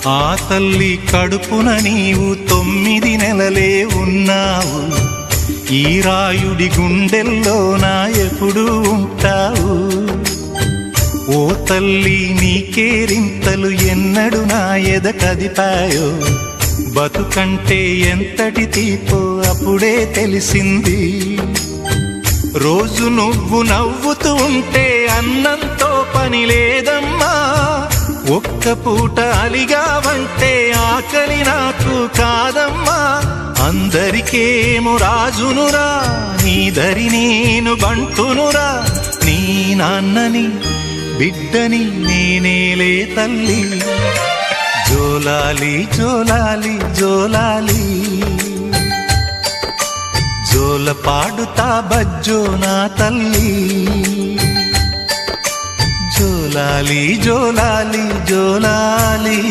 ఆ తల్లి కడుపున నీవు 9 నెలలే ఉన్నావు. ఈ రాయుడి గుండెల్లో నా ఎప్పుడు ఉంటావు. ఓ తల్లి నీకేరింతలు ఎన్నడు నా ఎద కదిపాయో. బతుకంటే ఎంతటి తీపో అప్పుడే తెలిసింది. రోజు నువ్వు నవ్వుతూ ఉంటే అన్నంతో పని లేదమ్మా. ఒక్క పూట అలిగావంటే ఆకలి నాకు కాదమ్మా. అందరికేమో రాజునురా, నీ దరి నేను బంటునురా. నీ నాన్నని బిడ్డని నేనేలే తల్లి. జోలాలి జోలాలి జోలాలి, జోల పాడుతా బజ్జో నా తల్లి. జోలాలి జోలాలి జోలాలి.